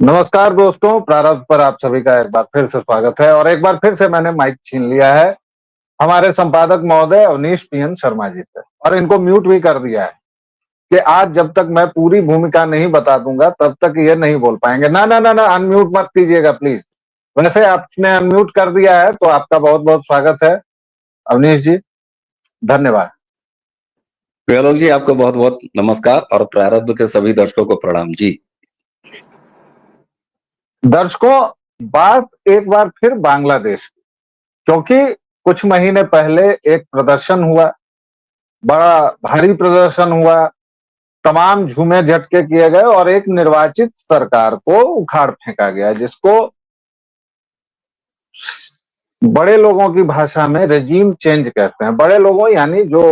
नमस्कार दोस्तों, प्रारंभ पर आप सभी का एक बार फिर से स्वागत है और एक बार फिर से मैंने माइक छीन लिया है हमारे संपादक महोदय अवनीश पीएन शर्मा जी से और इनको म्यूट भी कर दिया है कि आज जब तक मैं पूरी भूमिका नहीं बता दूंगा तब तक ये नहीं बोल पाएंगे। ना ना ना ना, अनम्यूट मत कीजिएगा प्लीज। वैसे आपने अनम्यूट कर दिया है तो आपका बहुत बहुत स्वागत है अवनीश जी, धन्यवाद। आलोक जी, आपको बहुत बहुत नमस्कार और प्रारब्ध के सभी दर्शकों को प्रणाम जी। दर्शकों, बात एक बार फिर बांग्लादेश की, क्योंकि कुछ महीने पहले एक प्रदर्शन हुआ, बड़ा भारी प्रदर्शन हुआ, तमाम झूमे झटके किए गए और एक निर्वाचित सरकार को उखाड़ फेंका गया, जिसको बड़े लोगों की भाषा में रेजीम चेंज कहते हैं। बड़े लोगों यानी जो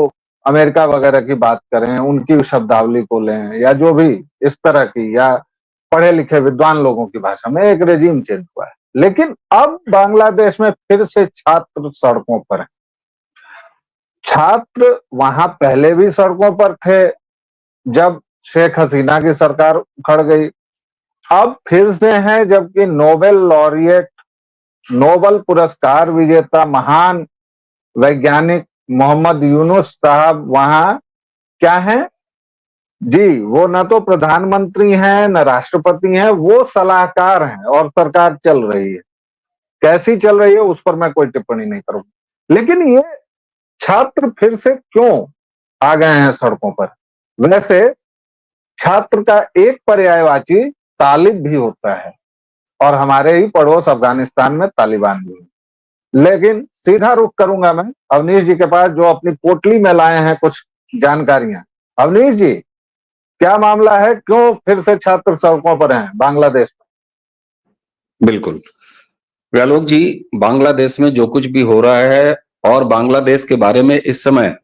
अमेरिका वगैरह की बात करें, उनकी शब्दावली को लें या जो भी इस तरह की, या पढ़े लिखे विद्वान लोगों की भाषा में एक रेजीम चेंज हुआ है। लेकिन अब बांग्लादेश में फिर से छात्र सड़कों पर हैं। छात्र वहां पहले भी सड़कों पर थे जब शेख हसीना की सरकार उखड़ गई, अब फिर से हैं जबकि नोबेल लॉरिएट, नोबेल पुरस्कार विजेता महान वैज्ञानिक मोहम्मद यूनुस साहब वहां क्या हैं जी, वो न तो प्रधानमंत्री हैं न राष्ट्रपति हैं, वो सलाहकार हैं और सरकार चल रही है। कैसी चल रही है उस पर मैं कोई टिप्पणी नहीं करूंगा। लेकिन ये छात्र फिर से क्यों आ गए हैं सड़कों पर? वैसे छात्र का एक पर्यायवाची तालिब भी होता है और हमारे ही पड़ोस अफगानिस्तान में तालिबान भी है। लेकिन सीधा रुख करूंगा मैं अवनीश जी के पास, जो अपनी पोटली में लाए हैं कुछ जानकारियां। अवनीश जी, क्या मामला है, क्यों फिर से छात्र सड़कों पर हैं बांग्लादेश में? बिल्कुल आलोक जी, बांग्लादेश में जो कुछ भी हो रहा है और बांग्लादेश के बारे में इस समय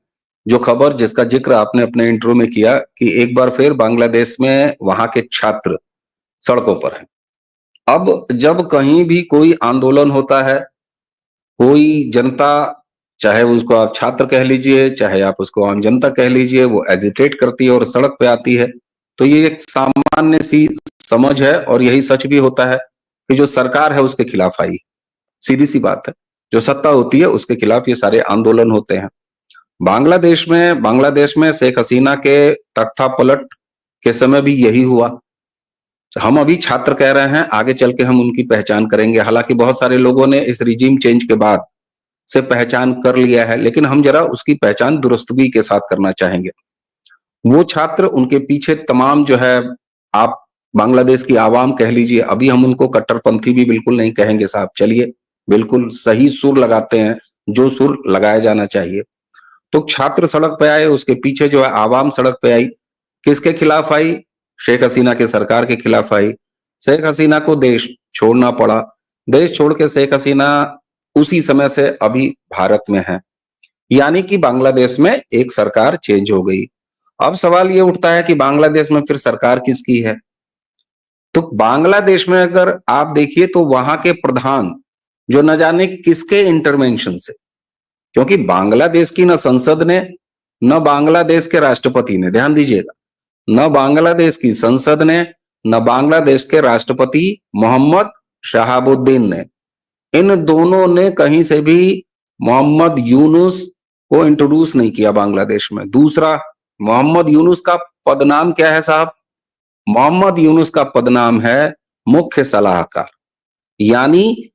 जो खबर जिसका जिक्र आपने अपने इंट्रो में किया कि एक बार फिर बांग्लादेश में वहां के छात्र सड़कों पर हैं। अब जब कहीं भी कोई आंदोलन होता है, कोई जनता, चाहे उसको आप छात्र कह लीजिए चाहे आप उसको आम जनता कह लीजिए, वो एजिटेट करती है और सड़क पे आती है, तो ये एक सामान्य सी समझ है और यही सच भी होता है कि जो सरकार है उसके खिलाफ आई। सीधी सी बात है, जो सत्ता होती है उसके खिलाफ ये सारे आंदोलन होते हैं। बांग्लादेश में शेख हसीना के तख्ता पलट के समय भी यही हुआ। हम अभी छात्र कह रहे हैं, आगे चल के हम उनकी पहचान करेंगे। हालांकि बहुत सारे लोगों ने इस रिजीम चेंज के बाद से पहचान कर लिया है, लेकिन हम जरा उसकी पहचान दुरुस्तगी के साथ करना चाहेंगे। वो छात्र, उनके पीछे तमाम जो है, आप बांग्लादेश की आवाम कह लीजिए, अभी हम उनको कट्टरपंथी भी बिल्कुल नहीं कहेंगे साहब, चलिए बिल्कुल सही सुर लगाते हैं जो सुर लगाया जाना चाहिए। तो छात्र सड़क पे आए, उसके पीछे जो है आवाम सड़क पे आई। किसके खिलाफ आई? शेख हसीना के सरकार के खिलाफ आई। शेख हसीना को देश छोड़ना पड़ा। देश छोड़ के शेख हसीना उसी समय से अभी भारत में है, यानी कि बांग्लादेश में एक सरकार चेंज हो गई। अब सवाल ये उठता है कि बांग्लादेश में फिर सरकार किसकी है? तो बांग्लादेश में अगर आप देखिए तो वहां के प्रधान जो न जाने किसके इंटरवेंशन से, क्योंकि बांग्लादेश की न संसद ने, न बांग्लादेश के राष्ट्रपति ने, ध्यान दीजिएगा, न बांग्लादेश की संसद ने, न बांग्लादेश के राष्ट्रपति मोहम्मद शहाबुद्दीन ने, इन दोनों ने कहीं से भी मोहम्मद यूनुस को इंट्रोड्यूस नहीं किया बांग्लादेश में। दूसरा, मोहम्मद यूनुस का पदनाम क्या है साहब? मोहम्मद यूनुस का पदनाम है मुख्य सलाहकार, यानी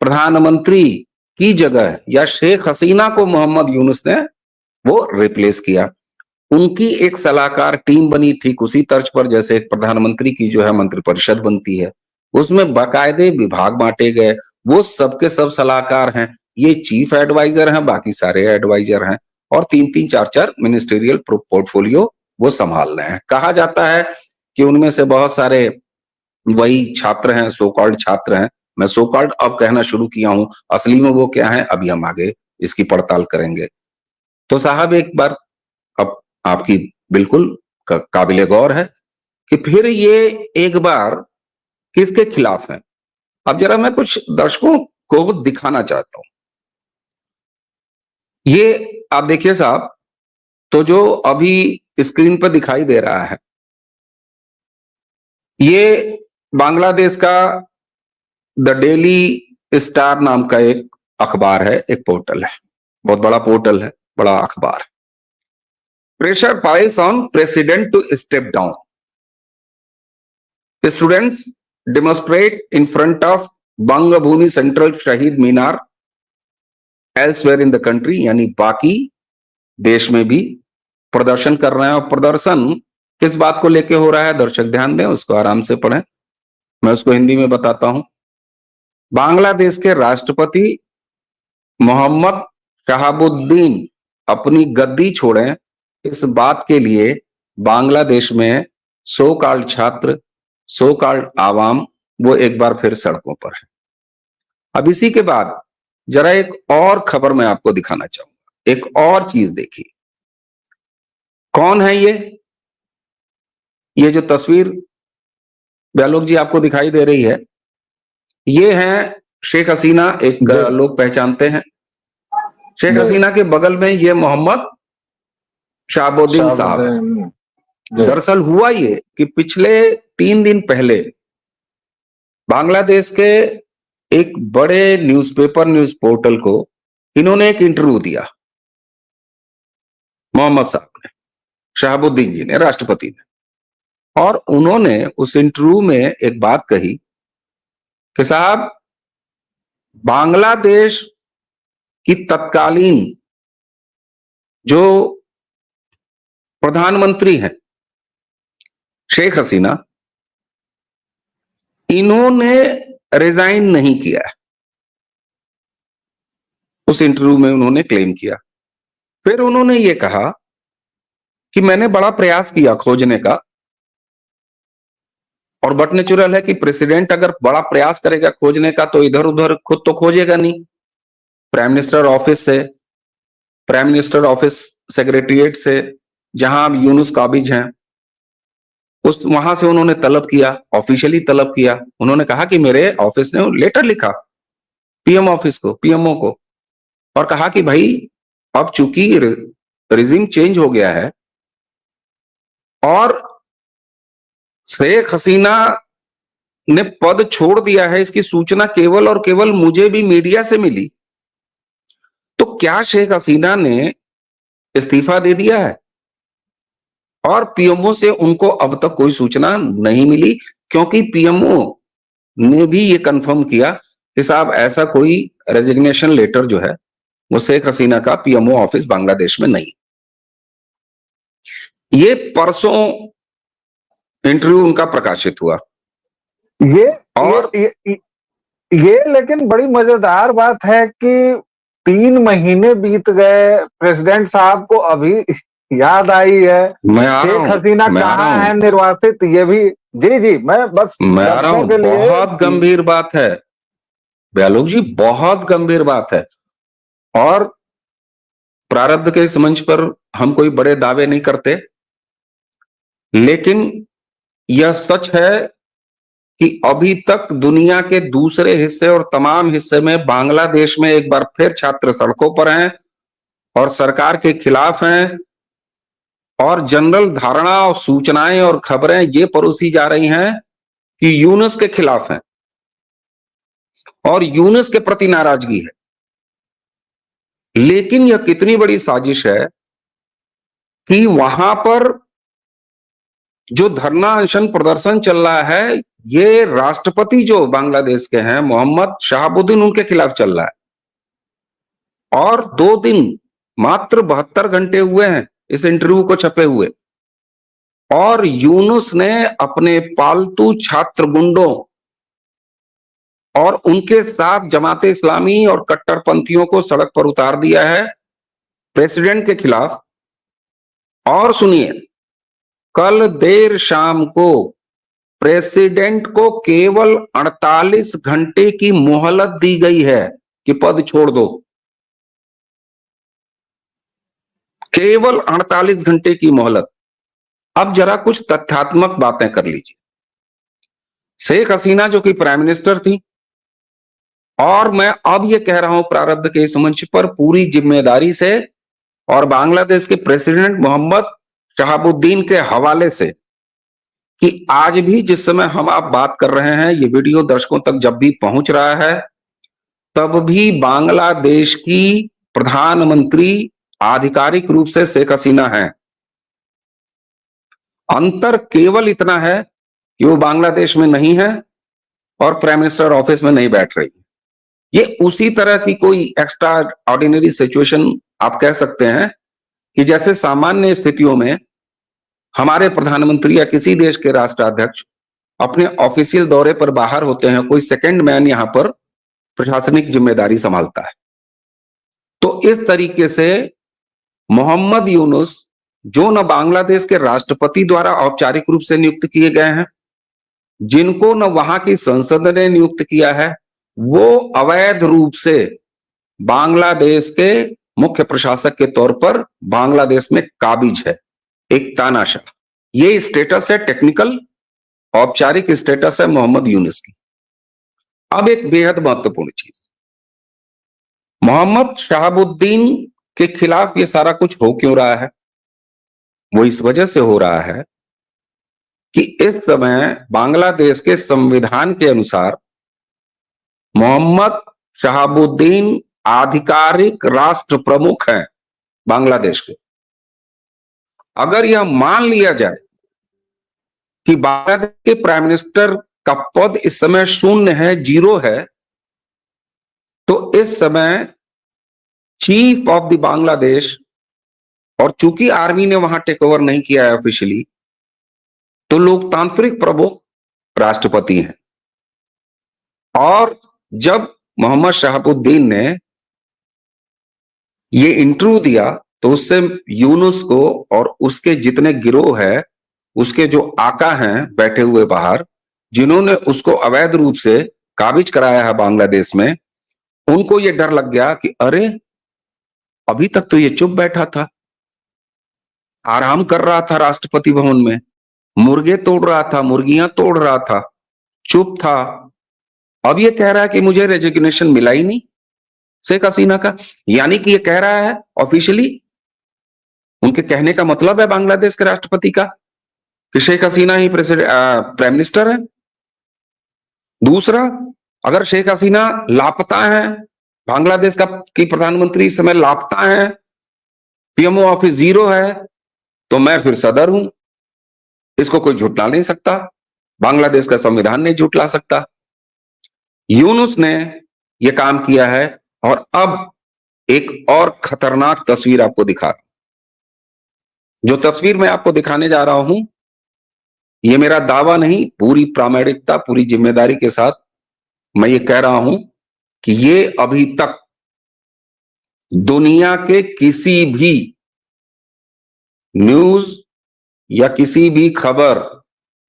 प्रधानमंत्री की जगह या शेख हसीना को मोहम्मद यूनुस ने वो रिप्लेस किया। उनकी एक सलाहकार टीम बनी, ठीक उसी तर्ज पर जैसे एक प्रधानमंत्री की जो है मंत्रिपरिषद बनती है, उसमें बाकायदे विभाग बांटे गए। वो सबके सब सलाहकार हैं, ये चीफ एडवाइजर हैं, बाकी सारे एडवाइजर हैं, और 3-3 4-4 मिनिस्ट्रियल पोर्टफोलियो वो संभाल रहे हैं। कहा जाता है कि उनमें से बहुत सारे वही छात्र हैं, सो कॉल्ड छात्र हैं। मैं सो कॉल्ड अब कहना शुरू किया हूं, असली में वो क्या है अभी हम आगे इसकी पड़ताल करेंगे। तो साहब एक बार अब आपकी बिल्कुल काबिले गौर है कि फिर ये एक बार किसके खिलाफ है। अब जरा मैं कुछ दर्शकों को दिखाना चाहता हूं। ये आप देखिए साहब, तो जो अभी स्क्रीन पर दिखाई दे रहा है, ये बांग्लादेश का द डेली स्टार नाम का एक अखबार है, एक पोर्टल है, बहुत बड़ा पोर्टल है, बड़ा अखबार है। Pressure piles on president to step down, students demonstrate in front of Bangabhumi central Shaheed Minar elsewhere in the country, यानी बाकी देश में भी प्रदर्शन कर रहे हैं। और प्रदर्शन किस बात को लेके हो रहा है, दर्शक ध्यान दें, उसको आराम से पढ़ें, मैं उसको हिंदी में बताता हूं। बांग्लादेश के राष्ट्रपति मोहम्मद शहाबुद्दीन अपनी गद्दी छोड़ें, इस बात के लिए बांग्लादेश में सो कॉल्ड छात्र, सो कॉल्ड आवाम, वो एक बार फिर सड़कों पर है। अब इसी के बाद जरा एक और खबर मैं आपको दिखाना चाहूंगा, एक और चीज देखिए। कौन है ये जो तस्वीर ब्यालोक जी आपको दिखाई दे रही है, ये है शेख हसीना, एक लोग पहचानते हैं। शेख हसीना के बगल में ये मोहम्मद शहाबुद्दीन साहब है। दरअसल हुआ ये कि पिछले 3 दिन पहले बांग्लादेश के एक बड़े न्यूज़पेपर, न्यूज पोर्टल को इन्होंने एक इंटरव्यू दिया, मोहम्मद साहब ने, शहाबुद्दीन जी ने, राष्ट्रपति ने। और उन्होंने उस इंटरव्यू में एक बात कही कि साहब, बांग्लादेश की तत्कालीन जो प्रधानमंत्री हैं शेख हसीना, इन्होंने रिजाइन नहीं किया। उस इंटरव्यू में उन्होंने क्लेम किया। फिर उन्होंने ये कहा कि मैंने बड़ा प्रयास किया खोजने का, और बट नेचुरल है कि प्रेसिडेंट अगर बड़ा प्रयास करेगा खोजने का तो इधर उधर खुद तो खोजेगा नहीं। प्राइम मिनिस्टर ऑफिस से, प्राइम मिनिस्टर ऑफिस सेक्रेटरिएट से, जहां अब यूनुस काबिज हैं, उस वहां से उन्होंने तलब किया, ऑफिशियली तलब किया। उन्होंने कहा कि मेरे ऑफिस ने लेटर लिखा पीएम ऑफिस को, पीएमओ को, और कहा कि भाई अब चूंकि रिजिम चेंज हो गया है और शेख हसीना ने पद छोड़ दिया है, इसकी सूचना केवल और केवल मुझे भी मीडिया से मिली, तो क्या शेख हसीना ने इस्तीफा दे दिया है? और पीएमओ से उनको अब तक कोई सूचना नहीं मिली, क्योंकि पीएमओ ने भी ये कंफर्म किया कि साहब ऐसा कोई रेजिग्नेशन लेटर जो है वो शेख हसीना का पीएमओ ऑफिस बांग्लादेश में नहीं। ये परसों इंटरव्यू उनका प्रकाशित हुआ। ये लेकिन बड़ी मजेदार बात है कि 3 महीने बीत गए, प्रेसिडेंट साहब को अभी याद आई है शेख हसीना कहाँ है निर्वासित। ये भी जी मैं बस मैं आ रहा हूं, बहुत गंभीर बात है ब्यालोक जी, बहुत गंभीर बात है। और प्रारब्ध के इस मंच पर हम कोई बड़े दावे नहीं करते, लेकिन यह सच है कि अभी तक दुनिया के दूसरे हिस्से और तमाम हिस्से में बांग्लादेश में एक बार फिर छात्र सड़कों पर हैं और सरकार के खिलाफ हैं, और जनरल धारणा और सूचनाएं और खबरें ये परोसी जा रही हैं कि यूनुस के खिलाफ हैं और यूनुस के प्रति नाराजगी है। लेकिन यह कितनी बड़ी साजिश है कि वहां पर जो धरना अनशन प्रदर्शन चल रहा है, ये राष्ट्रपति जो बांग्लादेश के हैं मोहम्मद शहाबुद्दीन, उनके खिलाफ चल रहा है। और 2 दिन, मात्र 72 घंटे हुए हैं इस इंटरव्यू को छपे हुए, और यूनुस ने अपने पालतू छात्र गुंडों और उनके साथ जमाते इस्लामी और कट्टरपंथियों को सड़क पर उतार दिया है प्रेसिडेंट के खिलाफ। और सुनिए, कल देर शाम को प्रेसिडेंट को केवल 48 घंटे की मोहलत दी गई है कि पद छोड़ दो। केवल 48 घंटे की मोहलत। अब जरा कुछ तथ्यात्मक बातें कर लीजिए। शेख हसीना जो कि प्राइम मिनिस्टर थी, और मैं अब ये कह रहा हूं प्रारब्ध के इस मंच पर पूरी जिम्मेदारी से और बांग्लादेश के प्रेसिडेंट मोहम्मद शहाबुद्दीन के हवाले से, कि आज भी जिस समय हम आप बात कर रहे हैं, ये वीडियो दर्शकों तक जब भी पहुंच रहा है, तब भी बांग्लादेश की प्रधानमंत्री आधिकारिक रूप से शेख हसीना है। अंतर केवल इतना है कि वो बांग्लादेश में नहीं है और प्राइम मिनिस्टर ऑफिस में नहीं बैठ रही। ये उसी तरह की कोई एक्स्ट्रा ऑर्डिनरी सिचुएशन आप कह सकते हैं कि जैसे सामान्य स्थितियों में हमारे प्रधानमंत्री या किसी देश के राष्ट्राध्यक्ष अपने ऑफिशियल दौरे पर बाहर होते हैं, कोई सेकंड मैन यहां पर प्रशासनिक जिम्मेदारी संभालता है। तो इस तरीके से मोहम्मद यूनुस, जो न बांग्लादेश के राष्ट्रपति द्वारा औपचारिक रूप से नियुक्त किए गए हैं, जिनको न वहां की संसद ने नियुक्त किया है, वो अवैध रूप से बांग्लादेश के मुख्य प्रशासक के तौर पर बांग्लादेश में काबिज है, एक तानाशाह। ये स्टेटस है, टेक्निकल औपचारिक स्टेटस है मोहम्मद यूनुस की। अब एक बेहद महत्वपूर्ण चीज, मोहम्मद शहाबुद्दीन के खिलाफ ये सारा कुछ हो क्यों रहा है? वो इस वजह से हो रहा है कि इस समय बांग्लादेश के संविधान के अनुसार मोहम्मद शहाबुद्दीन आधिकारिक राष्ट्र प्रमुख हैं बांग्लादेश के। अगर यह मान लिया जाए कि बांग्लादेश के प्राइम मिनिस्टर का पद इस समय शून्य है, जीरो है, तो इस समय चीफ ऑफ द बांग्लादेश, और चूंकि आर्मी ने वहां टेक ओवर नहीं किया है ऑफिशियली, तो लोकतांत्रिक प्रमुख राष्ट्रपति हैं। और जब मोहम्मद शहाबुद्दीन ने ये इंटरव्यू दिया तो उससे यूनुस को और उसके जितने गिरोह है, उसके जो आका हैं बैठे हुए बाहर, जिन्होंने उसको अवैध रूप से काबिज कराया है बांग्लादेश में, उनको ये डर लग गया कि अरे अभी तक तो ये चुप बैठा था, आराम कर रहा था राष्ट्रपति भवन में, मुर्गे तोड़ रहा था, मुर्गियां तोड़ रहा था, चुप था। अब ये कह रहा है कि मुझे रेजिग्नेशन मिला ही नहीं शेख हसीना का। यानी कि ये कह रहा है ऑफिशियली, उनके कहने का मतलब है बांग्लादेश के राष्ट्रपति का कि शेख हसीना ही प्राइम मिनिस्टर है। दूसरा, अगर शेख हसीना लापता है, बांग्लादेश का की प्रधानमंत्री इस समय लापता है, पीएमओ ऑफिस जीरो है, तो मैं फिर सदर हूं, इसको कोई झुटला नहीं सकता, बांग्लादेश का संविधान नहीं झुटला सकता। यूनुस ने यह काम किया है। और अब एक और खतरनाक तस्वीर आपको दिखा रहा हूं। जो तस्वीर मैं आपको दिखाने जा रहा हूं, यह मेरा दावा नहीं, पूरी प्रामाणिकता, पूरी जिम्मेदारी के साथ मैं ये कह रहा हूं कि ये अभी तक दुनिया के किसी भी न्यूज या किसी भी खबर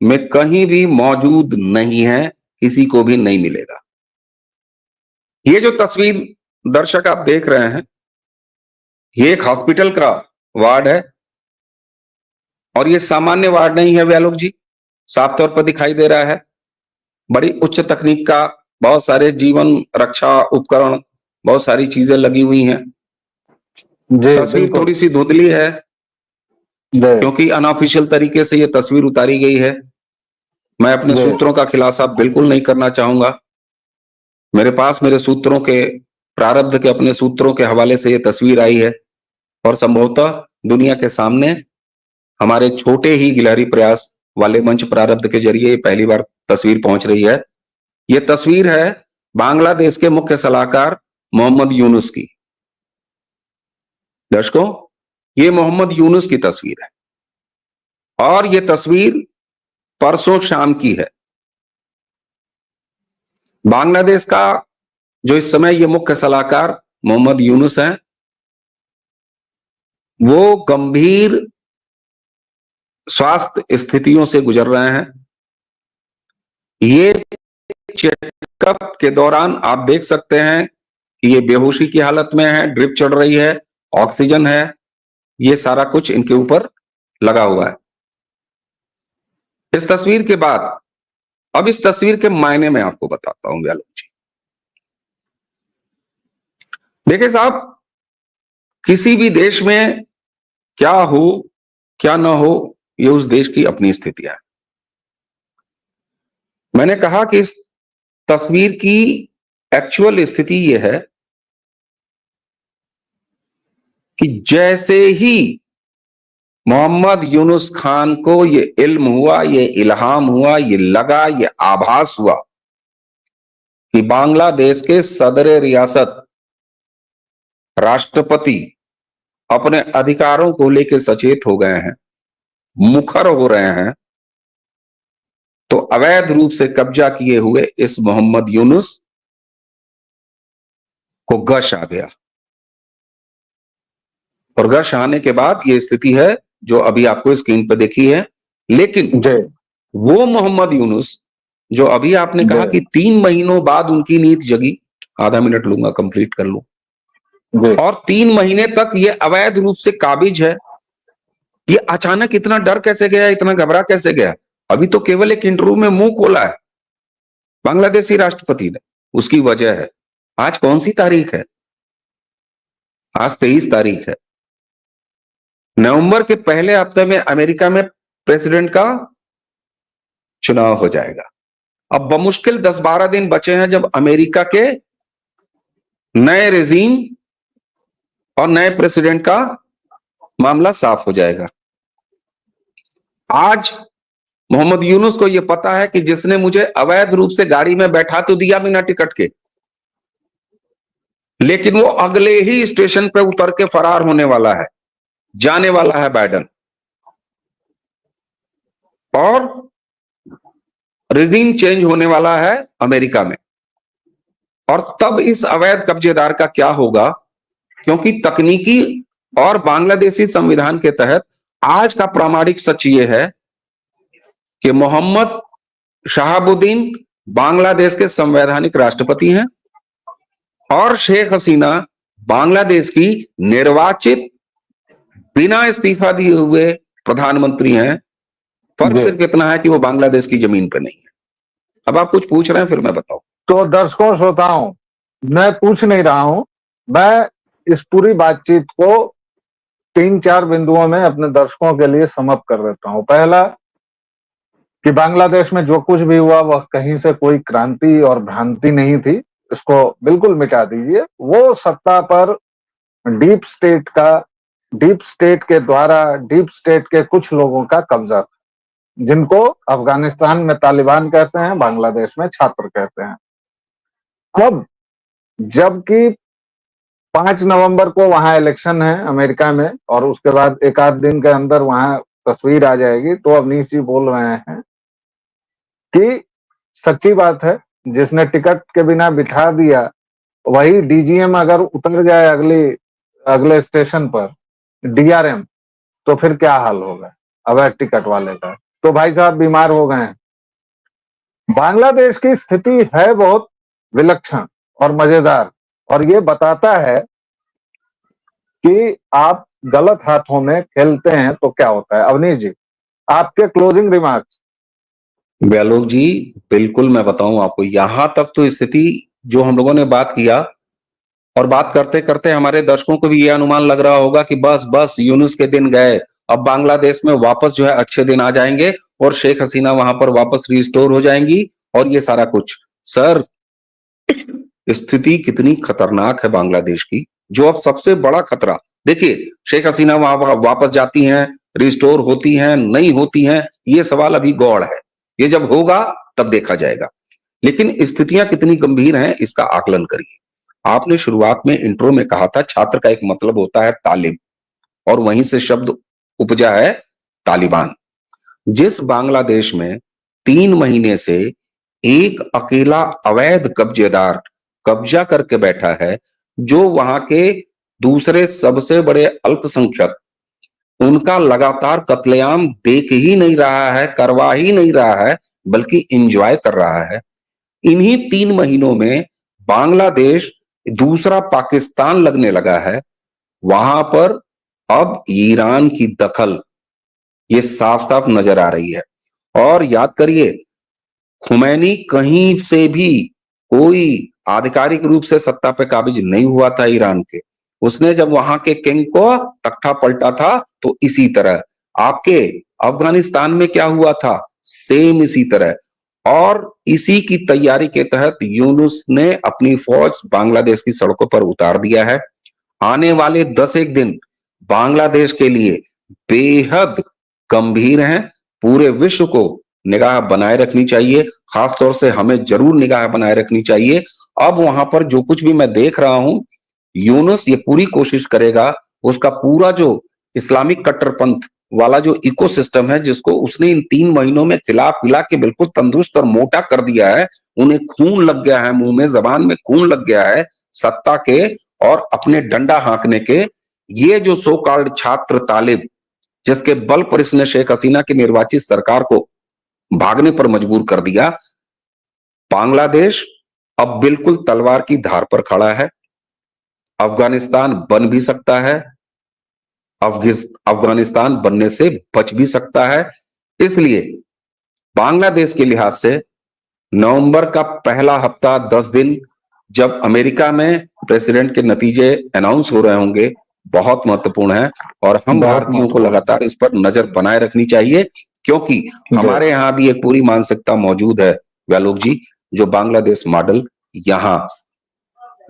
में कहीं भी मौजूद नहीं है, किसी को भी नहीं मिलेगा। ये जो तस्वीर दर्शक आप देख रहे हैं, ये एक हॉस्पिटल का वार्ड है, और ये सामान्य वार्ड नहीं है व्यालोक जी, साफ तौर पर दिखाई दे रहा है। बड़ी उच्च तकनीक का बहुत सारे जीवन रक्षा उपकरण, बहुत सारी चीजें लगी हुई हैं। तस्वीर थोड़ी सी धुंधली है क्योंकि अनऑफिशियल तरीके से ये तस्वीर उतारी गई है। मैं अपने सूत्रों का खुलासा बिल्कुल नहीं करना चाहूंगा। मेरे पास मेरे सूत्रों के प्रारब्ध के अपने सूत्रों के हवाले से ये तस्वीर आई है, और संभवतः दुनिया के सामने हमारे छोटे ही गिलहरी प्रयास वाले मंच प्रारब्ध के जरिए पहली बार तस्वीर पहुंच रही है। ये तस्वीर है बांग्लादेश के मुख्य सलाहकार मोहम्मद यूनुस की। दर्शकों, ये मोहम्मद यूनुस की तस्वीर है, और ये तस्वीर परसों शाम की है। बांग्लादेश का जो इस समय ये मुख्य सलाहकार मोहम्मद यूनुस हैं, वो गंभीर स्वास्थ्य स्थितियों से गुजर रहे हैं। ये चेकअप के दौरान आप देख सकते हैं कि ये बेहोशी की हालत में है, ड्रिप चढ़ रही है, ऑक्सीजन है, ये सारा कुछ इनके ऊपर लगा हुआ है। इस तस्वीर के बाद अब इस तस्वीर के मायने में आपको बताता हूं व्यालोक जी। देखिए साहब, किसी भी देश में क्या हो क्या ना हो, ये उस देश की अपनी स्थितियां है। मैंने कहा कि इस तस्वीर की एक्चुअल स्थिति यह है कि जैसे ही मोहम्मद यूनुस खान को ये इल्म हुआ, ये इल्हाम हुआ, ये लगा, ये आभास हुआ कि बांग्लादेश के सदर रियासत राष्ट्रपति अपने अधिकारों को लेकर सचेत हो गए हैं, मुखर हो रहे हैं, तो अवैध रूप से कब्जा किए हुए इस मोहम्मद यूनुस को गश आ गया। और गश आने के बाद ये स्थिति है जो अभी आपको स्क्रीन पर देखी है। लेकिन वो मोहम्मद यूनुस जो अभी आपने कहा कि 3 महीनों बाद उनकी नींद जगी, आधा मिनट लूंगा, कंप्लीट कर लूं, और 3 महीने तक ये अवैध रूप से काबिज है, ये अचानक इतना डर कैसे गया, इतना घबरा कैसे गया? अभी तो केवल एक इंटरव्यू में मुंह खोला है बांग्लादेशी राष्ट्रपति ने। उसकी वजह है, आज कौन सी तारीख है? आज 23 तारीख है। नवंबर के पहले हफ्ते में अमेरिका में प्रेसिडेंट का चुनाव हो जाएगा। अब बमुश्किल 10-12 दिन बचे हैं जब अमेरिका के नए रेजीम और नए प्रेसिडेंट का मामला साफ हो जाएगा। आज मोहम्मद यूनुस को यह पता है कि जिसने मुझे अवैध रूप से गाड़ी में बैठा तो दिया बिना टिकट के, लेकिन वो अगले ही स्टेशन पे उतर के फरार होने वाला है, जाने वाला है बाइडेन, और रिजीम चेंज होने वाला है अमेरिका में। और तब इस अवैध कब्जेदार का क्या होगा? क्योंकि तकनीकी और बांग्लादेशी संविधान के तहत आज का प्रामाणिक सच ये है कि मोहम्मद शहाबुद्दीन बांग्लादेश के संवैधानिक राष्ट्रपति हैं और शेख हसीना बांग्लादेश की निर्वाचित बिना इस्तीफा दिए हुए प्रधानमंत्री हैं। फर्क सिर्फ इतना है कि वो बांग्लादेश की जमीन पे नहीं है। अब आप कुछ पूछ रहे हैं, फिर मैं बताऊं। तो दर्शकों श्रोताओं, मैं पूछ नहीं रहा हूं, मैं इस पूरी बातचीत को 3-4 बिंदुओं में अपने दर्शकों के लिए समाप्त कर देता हूं। पहला, कि बांग्लादेश में जो कुछ भी हुआ वह कहीं से कोई क्रांति और भ्रांति नहीं थी, इसको बिल्कुल मिटा दीजिए। वो सत्ता पर डीप स्टेट के द्वारा, डीप स्टेट के कुछ लोगों का कब्जा था, जिनको अफगानिस्तान में तालिबान कहते हैं, बांग्लादेश में छात्र कहते हैं। अब जबकि 5 नवंबर को वहां इलेक्शन है अमेरिका में, और उसके बाद एक आध दिन के अंदर वहां तस्वीर आ जाएगी, तो अवनीश जी बोल रहे हैं कि सच्ची बात है, जिसने टिकट के बिना बिठा दिया वही डीजीएम अगर उतर जाए अगले स्टेशन पर, डीआरएम, तो फिर क्या हाल होगा अवैध टिकट वाले का? तो भाई साहब बीमार हो गए हैं। बांग्लादेश की स्थिति है बहुत विलक्षण और मजेदार, और ये बताता है कि आप गलत हाथों में खेलते हैं तो क्या होता है। अवनीश जी, आपके क्लोजिंग रिमार्क्स। व्यालोक जी, बिल्कुल मैं बताऊं आपको, यहां तक तो स्थिति जो हम लोगों ने बात किया, और बात करते करते हमारे दर्शकों को भी यह अनुमान लग रहा होगा कि बस यूनुस के दिन गए, अब बांग्लादेश में वापस जो है अच्छे दिन आ जाएंगे और शेख हसीना वहां पर वापस रिस्टोर हो जाएंगी और ये सारा कुछ। सर, स्थिति कितनी खतरनाक है बांग्लादेश की, जो अब सबसे बड़ा खतरा, देखिए, शेख हसीना वहां वापस जाती हैं, रिस्टोर होती हैं, नहीं होती हैं, ये सवाल अभी गौड़ है। ये जब होगा तब देखा जाएगा। लेकिन स्थितियां कितनी गंभीर हैं इसका आकलन करिए। आपने शुरुआत में इंट्रो में कहा था छात्र का एक मतलब होता है तालिब, और वहीं से शब्द उपजा है तालिबान। जिस बांग्लादेश में 3 महीने से एक अकेला अवैध कब्जेदार कब्जा करके बैठा है, जो वहां के दूसरे सबसे बड़े अल्पसंख्यक उनका लगातार कत्लेआम देख ही नहीं रहा है, करवा ही नहीं रहा है, बल्कि एंजॉय कर रहा है। इन्हीं 3 महीनों में बांग्लादेश दूसरा पाकिस्तान लगने लगा है। वहां पर अब ईरान की दखल ये साफ साफ नजर आ रही है। और याद करिए, खुमैनी कहीं से भी कोई आधिकारिक रूप से सत्ता पे काबिज नहीं हुआ था ईरान के। उसने जब वहां के किंग को तख्ता पलटा था तो इसी तरह। आपके अफगानिस्तान में क्या हुआ था? सेम इसी तरह। और इसी की तैयारी के तहत यूनुस ने अपनी फौज बांग्लादेश की सड़कों पर उतार दिया है। आने वाले 10 दिन बांग्लादेश के लिए बेहद गंभीर हैं। पूरे विश्व को निगाह बनाए रखनी चाहिए, खासतौर से हमें जरूर निगाह बनाए रखनी चाहिए। अब वहां पर जो कुछ भी मैं देख रहा हूं, यूनुस ये पूरी कोशिश करेगा, उसका पूरा जो इस्लामिक कट्टरपंथ वाला जो इकोसिस्टम है, जिसको उसने इन 3 महीनों में खिला पिला के बिल्कुल तंदुरुस्त और मोटा कर दिया है, उन्हें खून लग गया है, मुंह में जबान में खून लग गया है सत्ता के और अपने डंडा हाँकने के। ये जो सो कॉल्ड छात्र तालिब, जिसके बल पर इसने शेख हसीना की निर्वाचित सरकार को भागने पर मजबूर कर दिया, बांग्लादेश अब बिल्कुल तलवार की धार पर खड़ा है। अफगानिस्तान बन भी सकता है, अफगानिस्तान बनने से बच भी सकता है। इसलिए बांग्लादेश के लिहाज से नवंबर का पहला हफ्ता 10 दिन, जब अमेरिका में प्रेसिडेंट के नतीजे अनाउंस हो रहे होंगे, बहुत महत्वपूर्ण है और हम भारतीयों को लगातार इस पर नजर बनाए रखनी चाहिए, क्योंकि हमारे यहाँ भी एक पूरी मानसिकता मौजूद है व्यालोक जी, जो बांग्लादेश मॉडल यहाँ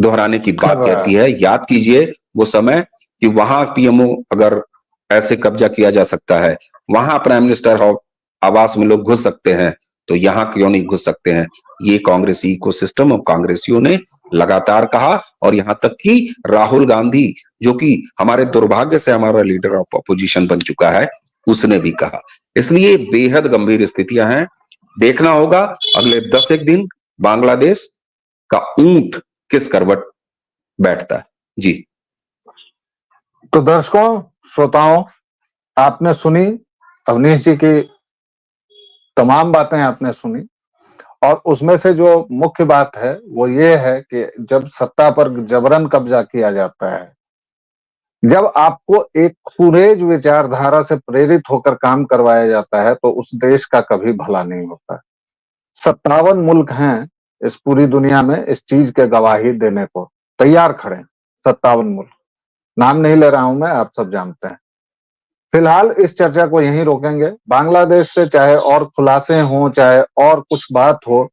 दोहराने की बात कहती है। याद कीजिए वो समय कि वहां पीएमओ अगर ऐसे कब्जा किया जा सकता है, वहां प्राइम मिनिस्टर आवास में लोग घुस सकते हैं, तो यहां क्यों नहीं घुस सकते हैं? ये कांग्रेसी इकोसिस्टम और कांग्रेसियों ने लगातार कहा, और यहां तक कि राहुल गांधी, जो कि हमारे दुर्भाग्य से हमारा लीडर ऑफ अपोजिशन बन चुका है, उसने भी कहा। इसलिए बेहद गंभीर स्थितियां हैं। देखना होगा अगले 10 दिन बांग्लादेश का ऊंट किस करवट बैठता है। जी तो दर्शकों, श्रोताओं, आपने सुनी अवनीश जी की तमाम बातें आपने सुनी, और उसमें से जो मुख्य बात है वो ये है कि जब सत्ता पर जबरन कब्जा किया जाता है, जब आपको एक खुरेज विचारधारा से प्रेरित होकर काम करवाया जाता है, तो उस देश का कभी भला नहीं होता। 57 मुल्क हैं इस पूरी दुनिया में इस चीज के गवाही देने को तैयार खड़े हैं। 57 मुल्क, नाम नहीं ले रहा हूं मैं, आप सब जानते हैं। फिलहाल इस चर्चा को यहीं रोकेंगे। बांग्लादेश से चाहे और खुलासे हों, चाहे और कुछ बात हो,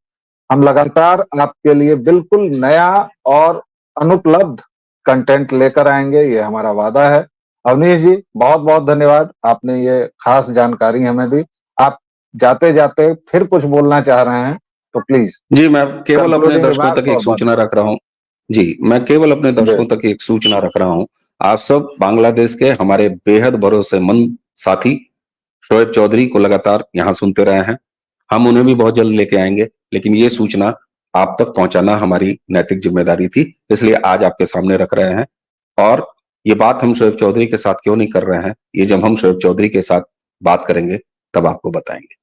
हम लगातार आपके लिए बिल्कुल नया और अनुपलब्ध कंटेंट लेकर आएंगे, ये हमारा वादा है। अवनीश जी, बहुत बहुत धन्यवाद, आपने ये खास जानकारी हमें दी। आप जाते जाते फिर कुछ बोलना चाह रहे हैं तो प्लीज। जी, मैं केवल अपने दर्शकों तक एक सूचना रख रहा हूं। जी, मैं केवल अपने दर्शकों तक एक सूचना रख रहा हूं। आप सब बांग्लादेश के हमारे बेहद भरोसेमंद साथी शोएब चौधरी को लगातार यहाँ सुनते रहे हैं। हम उन्हें भी बहुत जल्द लेके आएंगे, लेकिन ये सूचना आप तक पहुंचाना हमारी नैतिक जिम्मेदारी थी, इसलिए आज आपके सामने रख रहे हैं। और ये बात हम शोएब चौधरी के साथ क्यों नहीं कर रहे हैं, ये जब हम शोएब चौधरी के साथ बात करेंगे तब आपको बताएंगे।